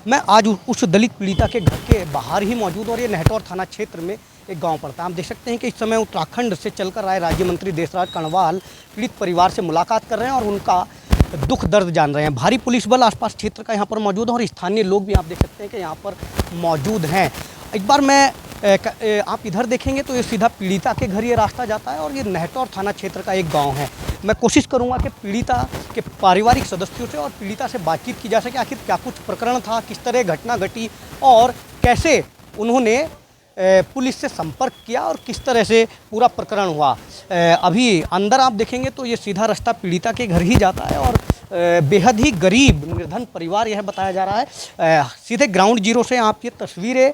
मैं आज उस दलित पीड़िता के घर के बाहर ही मौजूद हूं और ये नेहटौर थाना क्षेत्र में एक गांव पड़ता है। आप देख सकते हैं कि इस समय उत्तराखंड से चलकर आए राज्य मंत्री देशराज कणवाल पीड़ित परिवार से मुलाकात कर रहे हैं और उनका दुख दर्द जान रहे हैं। भारी पुलिस बल आसपास क्षेत्र का यहाँ पर मौजूद है और स्थानीय लोग भी आप देख सकते हैं कि यहाँ पर मौजूद हैं। एक बार आप इधर देखेंगे तो ये सीधा पीड़िता के घर ये रास्ता जाता है और ये नेहटौर थाना क्षेत्र का एक गांव है। मैं कोशिश करूंगा कि पीड़िता के पारिवारिक सदस्यों से और पीड़िता से बातचीत की जा सके, आखिर क्या कुछ प्रकरण था, किस तरह घटना घटी और कैसे उन्होंने पुलिस से संपर्क किया और किस तरह से पूरा प्रकरण हुआ। अभी अंदर आप देखेंगे तो ये सीधा रास्ता पीड़िता के घर ही जाता है और बेहद ही गरीब निर्धन परिवार यह बताया जा रहा है। सीधे ग्राउंड जीरो से आप ये तस्वीरें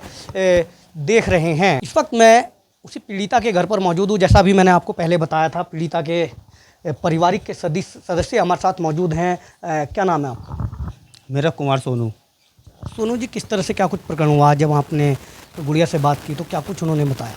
देख रहे हैं। इस वक्त मैं उसी पीड़िता के घर पर मौजूद हूँ। जैसा भी मैंने आपको पहले बताया था, पीड़िता के पारिवारिक के सदस्य हमारे साथ मौजूद हैं। क्या नाम है आपका? मेरा कुमार सोनू। सोनू जी, किस तरह से क्या कुछ प्रकरण हुआ? जब आपने गुड़िया से बात की तो क्या कुछ उन्होंने बताया?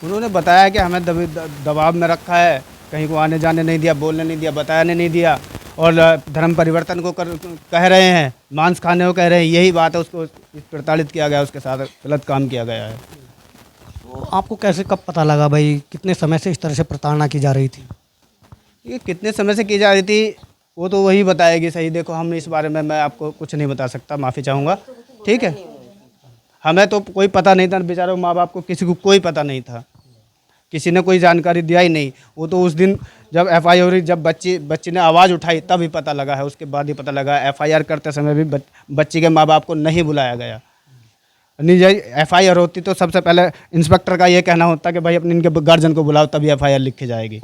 उन्होंने बताया कि हमें दबाव में रखा है, कहीं को आने जाने नहीं दिया, बोलने नहीं दिया, बताने नहीं दिया और धर्म परिवर्तन को कह रहे हैं, मांस खाने को कह रहे हैं। यही बात है, उसको प्रताड़ित किया गया, उसके साथ गलत काम किया गया है। तो आपको कैसे कब पता लगा भाई, कितने समय से इस तरह से प्रताड़ना की जा रही थी? ये कितने समय से की जा रही थी वो तो वही बताएगी। सही देखो, हम इस बारे में मैं आपको कुछ नहीं बता सकता, माफ़ी चाहूँगा। ठीक है, हमें तो कोई पता नहीं था, बेचारों माँ बाप को किसी को कोई पता नहीं था, किसी ने कोई जानकारी दिया ही नहीं। वो तो उस दिन जब FIR हुई, जब बच्ची ने आवाज़ उठाई तब ही पता लगा है, उसके बाद ही पता लगा। FIR करते समय भी बच्ची के माँ बाप को नहीं बुलाया गया। नहीं, FIR होती तो सबसे पहले इंस्पेक्टर का ये कहना होता कि भाई अपने इनके गार्जियन को बुलाओ तभी FIR लिखी जाएगी।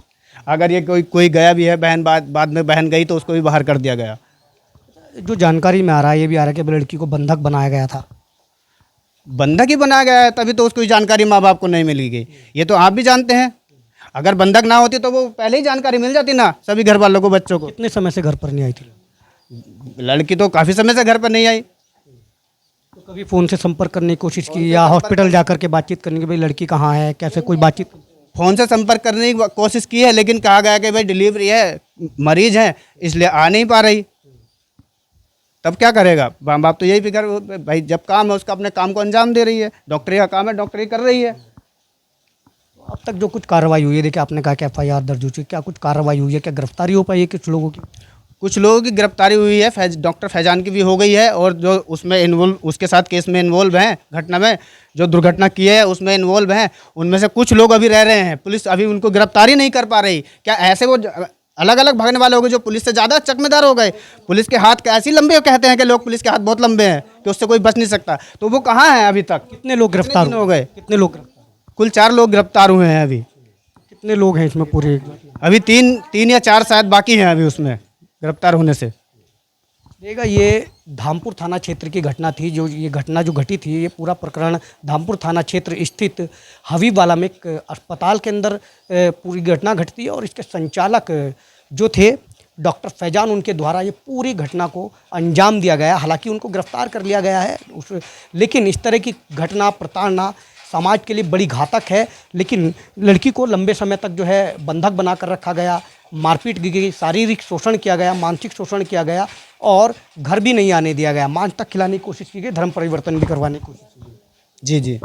अगर ये कोई गया भी है, बहन बाद में बहन गई तो उसको भी बाहर कर दिया गया। जो जानकारी में आ रहा है, ये भी आ रहा है कि लड़की को बंधक बनाया गया था। बंधक ही बनाया गया है, तभी तो उसको जानकारी माँ बाप को नहीं मिली गई। ये तो आप भी जानते हैं, अगर बंधक ना होती तो वो पहले ही जानकारी मिल जाती ना सभी घर वालों को, बच्चों को। कितने समय से घर पर नहीं आई थी लड़की? तो काफ़ी समय से घर पर नहीं आई। तो कभी फ़ोन से संपर्क करने की कोशिश की या हॉस्पिटल जाकर के बातचीत करने की, भाई लड़की कहाँ है, कैसे कोई बातचीत? फ़ोन से संपर्क करने की कोशिश की है, लेकिन कहा गया कि भाई डिलीवरी है, मरीज है, इसलिए आ नहीं पा रही। तब क्या करेगा माँ बाप? तो यही फिक्र, भाई जब काम है उसका अपने काम को अंजाम दे रही है, डॉक्टरी का काम है, डॉक्टरी कर रही है। अब तक जो कुछ कार्रवाई हुई है, देखिए आपने कहा कि FIR दर्ज हो चुकी, क्या कुछ कार्रवाई हुई है? क्या गिरफ्तारी हो पाई है कुछ लोगों की? कुछ लोगों की गिरफ्तारी हुई है, डॉक्टर फैजान की भी हो गई है, और जो उसमें उसके साथ केस में इन्वॉल्व हैं, घटना में जो दुर्घटना की है उसमें इन्वॉल्व हैं, उनमें से कुछ लोग अभी रह रहे हैं। पुलिस अभी उनको गिरफ्तारी नहीं कर पा रही। क्या ऐसे वो अलग अलग भागने वाले हो गए जो पुलिस से ज़्यादा चकमेदार हो गए? पुलिस के हाथ ऐसे लंबे कहते हैं कि लोग, पुलिस के हाथ बहुत लंबे हैं कि उससे कोई बच नहीं सकता। तो वो कहाँ हैं अभी तक? कितने लोग गिरफ्तार हो गए? कितने लोग? कुल 4 लोग गिरफ्तार हुए हैं अभी। कितने लोग हैं इसमें पूरे? अभी तीन या 4 शायद बाकी हैं अभी उसमें गिरफ्तार होने से। देखिएगा, ये धामपुर थाना क्षेत्र की घटना थी। ये घटना जो घटी थी, ये पूरा प्रकरण धामपुर थाना क्षेत्र स्थित हबीबवाला में एक अस्पताल के अंदर पूरी घटना घटती है और इसके संचालक जो थे डॉक्टर फैजान, उनके द्वारा ये पूरी घटना को अंजाम दिया गया। हालांकि उनको गिरफ्तार कर लिया गया है लेकिन इस तरह की घटना, प्रताड़ना समाज के लिए बड़ी घातक है। लेकिन लड़की को लंबे समय तक जो है बंधक बना कर रखा गया, मारपीट की गई, शारीरिक शोषण किया गया, मानसिक शोषण किया गया और घर भी नहीं आने दिया गया। मांस तक खिलाने की कोशिश की गई, धर्म परिवर्तन भी करवाने की कोशिश की गई। जी।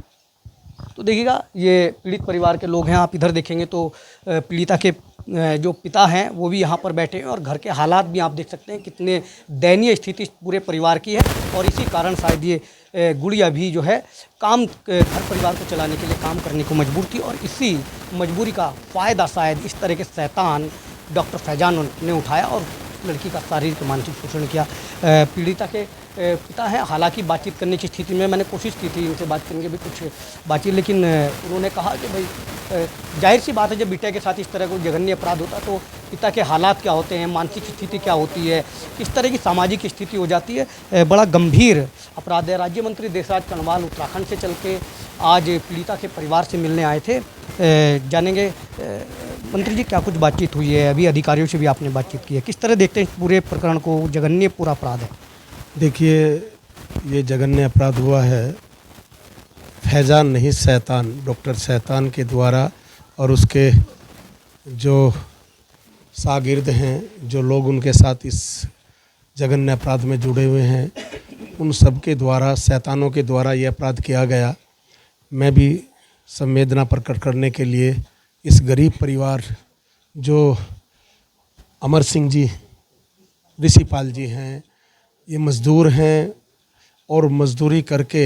तो देखिएगा, ये पीड़ित परिवार के लोग हैं। आप इधर देखेंगे तो पीड़िता के जो पिता हैं वो भी यहाँ पर बैठे हैं और घर के हालात भी आप देख सकते हैं कितने दयनीय स्थिति पूरे परिवार की है। और इसी कारण शायद ये गुड़िया भी जो है घर परिवार को चलाने के लिए काम करने को मजबूर थी और इसी मजबूरी का फ़ायदा शायद इस तरह के शैतान डॉक्टर फैजान ने उठाया और लड़की का शारीरिक मानसिक शोषण किया। पीड़िता के पिता हैं, हालांकि बातचीत करने की स्थिति में मैंने कोशिश की थी इनसे बात करने की भी कुछ बातचीत, लेकिन उन्होंने कहा कि भाई जाहिर सी बात है, जब बेटे के साथ इस तरह का जघन्य अपराध होता तो पिता के हालात क्या होते हैं, मानसिक स्थिति क्या होती है, किस तरह की सामाजिक स्थिति हो जाती है। बड़ा गंभीर अपराध है। राज्य मंत्री देशराज कणवाल उत्तराखंड से चल के आज पीड़िता के परिवार से मिलने आए थे। जानेंगे मंत्री जी, क्या कुछ बातचीत हुई है? अभी अधिकारियों से भी आपने बातचीत की है, किस तरह देखते हैं पूरे प्रकरण को? जघन्य पूरा अपराध है। देखिए, ये जघन्य अपराध हुआ है फैजान नहीं, शैतान, डॉक्टर शैतान के द्वारा और उसके जो शागिर्द हैं, जो लोग उनके साथ इस जघन्य अपराध में जुड़े हुए हैं, उन सब के द्वारा, शैतानों के द्वारा ये अपराध किया गया। मैं भी संवेदना प्रकट करने के लिए इस गरीब परिवार जो अमर सिंह जी, ऋषिपाल जी हैं, ये मज़दूर हैं और मज़दूरी करके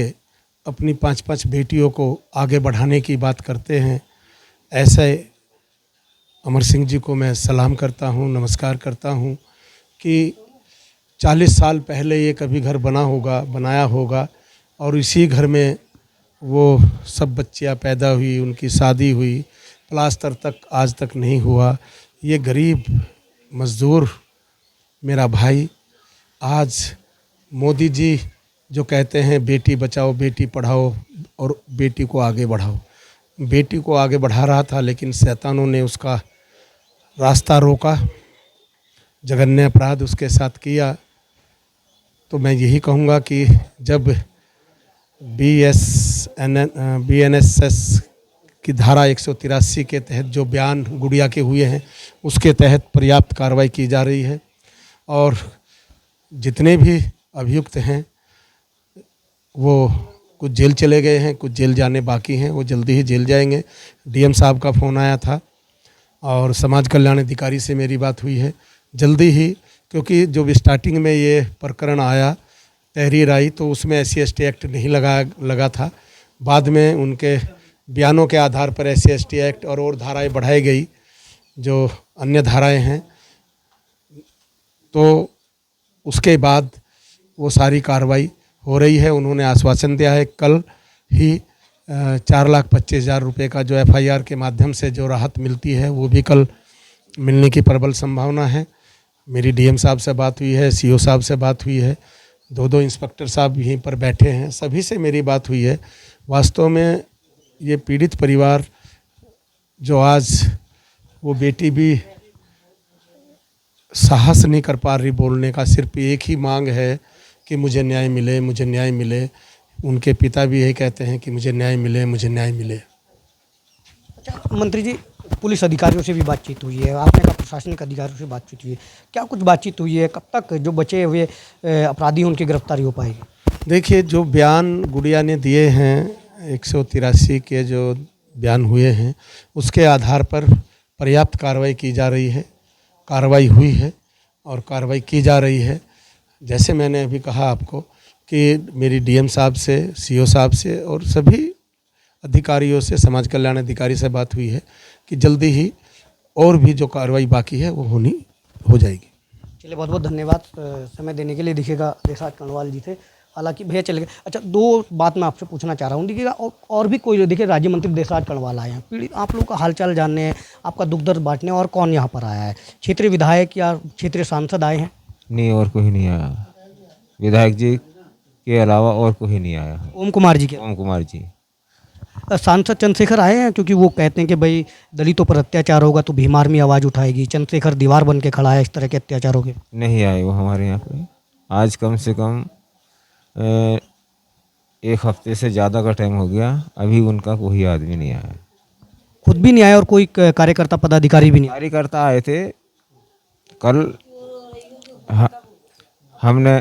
अपनी 5-5 बेटियों को आगे बढ़ाने की बात करते हैं। ऐसे अमर सिंह जी को मैं सलाम करता हूँ, नमस्कार करता हूँ कि 40 साल पहले ये कभी घर बनाया होगा और इसी घर में वो सब बच्चियाँ पैदा हुई, उनकी शादी हुई, प्लास्टर तक आज तक नहीं हुआ। ये गरीब मज़दूर मेरा भाई आज मोदी जी जो कहते हैं बेटी बचाओ बेटी पढ़ाओ और बेटी को आगे बढ़ाओ, बेटी को आगे बढ़ा रहा था, लेकिन शैतानों ने उसका रास्ता रोका, जघन्य अपराध उसके साथ किया। तो मैं यही कहूँगा कि जब BNSS की धारा 183 के तहत जो बयान गुड़िया के हुए हैं उसके तहत पर्याप्त कार्रवाई की जा रही है और जितने भी अभियुक्त हैं वो कुछ जेल चले गए हैं, कुछ जेल जाने बाकी हैं, वो जल्दी ही जेल जाएंगे। DM साहब का फ़ोन आया था और समाज कल्याण अधिकारी से मेरी बात हुई है जल्दी ही, क्योंकि जो स्टार्टिंग में ये प्रकरण आया, तहरीर आई, तो उसमें SC/ST एक्ट नहीं लगा था। बाद में उनके बयानों के आधार पर SC/ST एक्ट और धाराएं बढ़ाई गई, जो अन्य धाराएं हैं। तो उसके बाद वो सारी कार्रवाई हो रही है। उन्होंने आश्वासन दिया है कल ही 4,25,000 रुपये का जो FIR के माध्यम से जो राहत मिलती है वो भी कल मिलने की प्रबल संभावना है। मेरी DM साहब से बात हुई है, CO साहब से बात हुई है, 2 इंस्पेक्टर साहब यहीं पर बैठे हैं, सभी से मेरी बात हुई है। वास्तव में ये पीड़ित परिवार जो आज वो बेटी भी साहस नहीं कर पा रही बोलने का, सिर्फ एक ही मांग है कि मुझे न्याय मिले, मुझे न्याय मिले। उनके पिता भी यही कहते हैं कि मुझे न्याय मिले, मुझे न्याय मिले। अच्छा मंत्री जी, पुलिस अधिकारियों से भी बातचीत हुई है, आपने कहा प्रशासनिक अधिकारियों से बातचीत हुई है, क्या कुछ बातचीत हुई है? कब तक जो बचे हुए अपराधी उनकी गिरफ्तारी हो पाएगी? देखिए, जो बयान गुड़िया ने दिए हैं 183 के जो बयान हुए हैं उसके आधार पर पर्याप्त कार्रवाई की जा रही है, कार्रवाई हुई है और कार्रवाई की जा रही है। जैसे मैंने अभी कहा आपको कि मेरी DM साहब से, CO साहब से और सभी अधिकारियों से, समाज कल्याण अधिकारी से बात हुई है कि जल्दी ही और भी जो कार्रवाई बाकी है वो हो जाएगी। चलिए, बहुत बहुत धन्यवाद समय देने के लिए। देखिएगा देशराज कर्णवाल जी थे, हालांकि भैया चले गए। अच्छा, 2 बात मैं आपसे पूछना चाह रहा हूँ। देखिएगा और भी कोई, देखिए राज्य मंत्री देशराज कर्णवाल आए हैं, पीड़ित आप लोगों का हालचाल जानने, आपका दुख दर्द बांटने, और कौन यहाँ पर आया है? क्षेत्रीय विधायक या क्षेत्रीय सांसद आए हैं? नहीं, और कोई नहीं आया। विधायक जी के अलावा और कोई नहीं आया। ओम कुमार जी के? ओम कुमार जी। सांसद चंद्रशेखर आए हैं, क्योंकि वो कहते हैं कि भाई दलितों पर अत्याचार होगा तो भीम आर्मी आवाज़ उठाएगी। चंद्रशेखर दीवार बन के खड़ा है इस तरह के अत्याचारों के। नहीं आए वो हमारे यहाँ पे। आज कम से कम 1 हफ्ते से ज़्यादा का टाइम हो गया, अभी उनका कोई आदमी नहीं आया। खुद भी नहीं आया और कोई कार्यकर्ता पदाधिकारी भी नहीं? कार्यकर्ता आए थे कल, हमने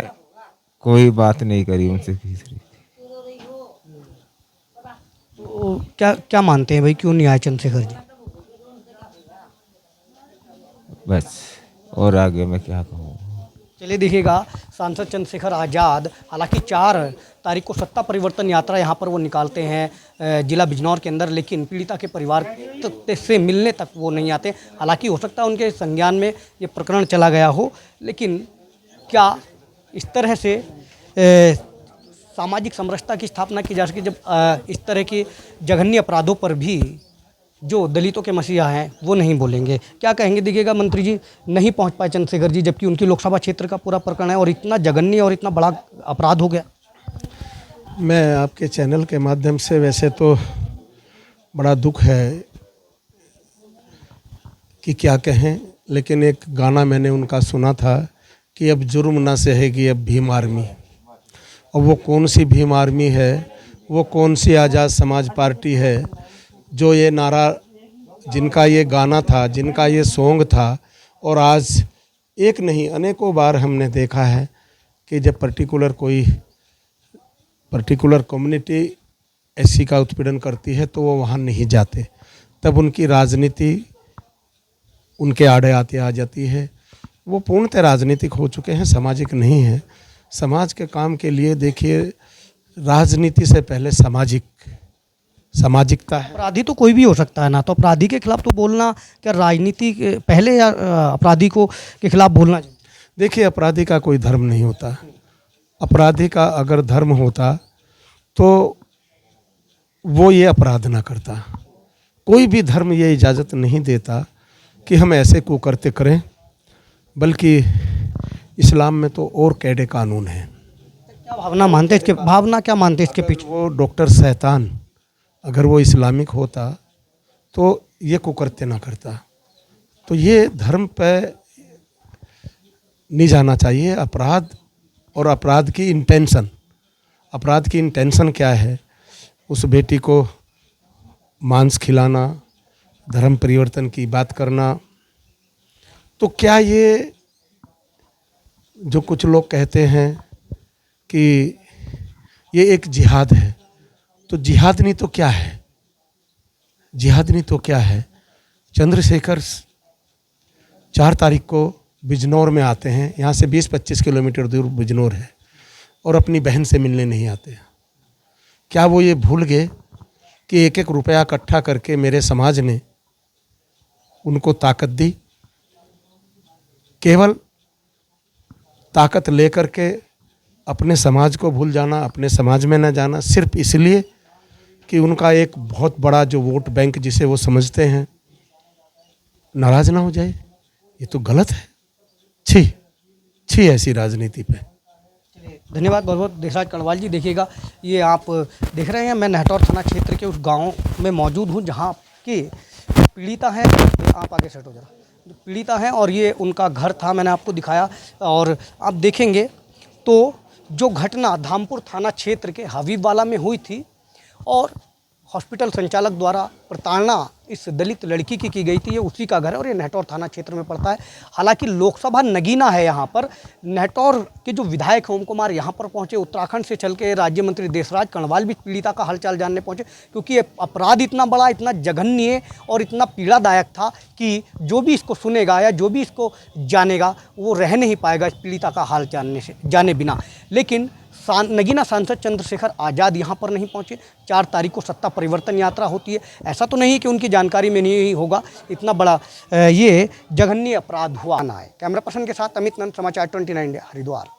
कोई बात नहीं करी उनसे तीसरी। तो क्या मानते हैं भाई, क्यों नहीं आए चंद्रशेखर जी? बस, और आगे मैं क्या कहूँ। चलिए, देखिएगा सांसद चंद्रशेखर आज़ाद, हालांकि 4 तारीख को सत्ता परिवर्तन यात्रा यहाँ पर वो निकालते हैं जिला बिजनौर के अंदर, लेकिन पीड़िता के परिवार से मिलने तक वो नहीं आते। हालांकि हो सकता है उनके संज्ञान में ये प्रकरण चला गया हो, लेकिन क्या इस तरह से सामाजिक समरसता की स्थापना की जा सके जब इस तरह की जघन्य अपराधों पर भी जो दलितों के मसीहा हैं वो नहीं बोलेंगे? क्या कहेंगे? देखिएगा मंत्री जी, नहीं पहुंच पाए चंद्रशेखर जी, जबकि उनकी लोकसभा क्षेत्र का पूरा प्रकरण है और इतना जघन्य और इतना बड़ा अपराध हो गया। मैं आपके चैनल के माध्यम से, वैसे तो बड़ा दुख है कि क्या कहें, लेकिन एक गाना मैंने उनका सुना था कि अब जुर्म ना सहेगी अब भीम आर्मी। और वो कौन सी भीम आर्मी है, वो कौन सी आज़ाद समाज पार्टी है जो ये नारा, जिनका ये गाना था, जिनका ये सॉन्ग था। और आज एक नहीं अनेकों बार हमने देखा है कि जब पर्टिकुलर कोई पर्टिकुलर कम्युनिटी एससी का उत्पीड़न करती है तो वो वहाँ नहीं जाते, तब उनकी राजनीति उनके आड़े आते आ जाती है। वो पूर्णतः राजनीतिक हो चुके हैं, सामाजिक नहीं है। समाज के काम के लिए देखिए, राजनीति से पहले सामाजिकता है। अपराधी तो कोई भी हो सकता है ना, तो अपराधी के खिलाफ तो बोलना क्या राजनीति के पहले या अपराधी को के खिलाफ बोलना चाहिए? देखिए, अपराधी का कोई धर्म नहीं होता। अपराधी का अगर धर्म होता तो वो ये अपराध ना करता। कोई भी धर्म ये इजाज़त नहीं देता कि हम ऐसे कुकर्त्य करें, बल्कि इस्लाम में तो और कैडे कानून हैं। क्या भावना मानते हैं इसके, भावना क्या मानते हैं इसके पीछे? वो डॉक्टर शैतान अगर वो इस्लामिक होता तो ये कुकर्त्य ना करता। तो ये धर्म पे नहीं जाना चाहिए। अपराध और अपराध की इंटेंशन क्या है? उस बेटी को मांस खिलाना, धर्म परिवर्तन की बात करना। तो क्या ये जो कुछ लोग कहते हैं कि ये एक जिहाद है, तो जिहाद नहीं तो क्या है? जिहाद नहीं तो क्या है? चंद्रशेखर 4 तारीख को बिजनौर में आते हैं, यहाँ से 20-25 किलोमीटर दूर बिजनौर है, और अपनी बहन से मिलने नहीं आते। क्या वो ये भूल गए कि 1-1 रुपया इकट्ठा करके मेरे समाज ने उनको ताकत दी? केवल ताकत लेकर के अपने समाज को भूल जाना, अपने समाज में न जाना, सिर्फ इसलिए कि उनका एक बहुत बड़ा जो वोट बैंक जिसे वो समझते हैं नाराज ना हो जाए। ये तो गलत है। छी ऐसी राजनीति पे। धन्यवाद बहुत बहुत देशराज कणवाल जी। देखिएगा, ये आप देख रहे हैं, मैं नेहटौर थाना क्षेत्र के उस गांव में मौजूद हूं जहां के पीड़िता हैं। आप आगे सेट हो जरा। जो पीड़िता हैं और ये उनका घर था, मैंने आपको दिखाया। और आप देखेंगे तो जो घटना धामपुर थाना क्षेत्र के हबीबवाला में हुई थी और हॉस्पिटल संचालक द्वारा प्रताड़ना इस दलित लड़की की गई थी, ये उसी का घर है और ये नेहटौर थाना क्षेत्र में पड़ता है। हालांकि लोकसभा नगीना है यहाँ पर। नेहटौर के जो विधायक हैं ओम कुमार यहाँ पर पहुँचे, उत्तराखंड से चल के राज्य मंत्री देशराज कणवाल भी पीड़िता का हालचाल जानने पहुँचे, क्योंकि ये अपराध इतना बड़ा, इतना जघन्य और इतना पीड़ादायक था कि जो भी इसको सुनेगा या जो भी इसको जानेगा वो रह नहीं पाएगा इस पीड़िता का हाल जाने बिना। लेकिन नगीना सांसद चंद्रशेखर आज़ाद यहाँ पर नहीं पहुँचे। 4 तारीख को सत्ता परिवर्तन यात्रा होती है। ऐसा तो नहीं कि उनकी जानकारी में नहीं होगा, इतना बड़ा ये जघन्य अपराध हुआ ना है। कैमरा पर्सन के साथ अमित नंद, समाचार 29 इंडिया, हरिद्वार।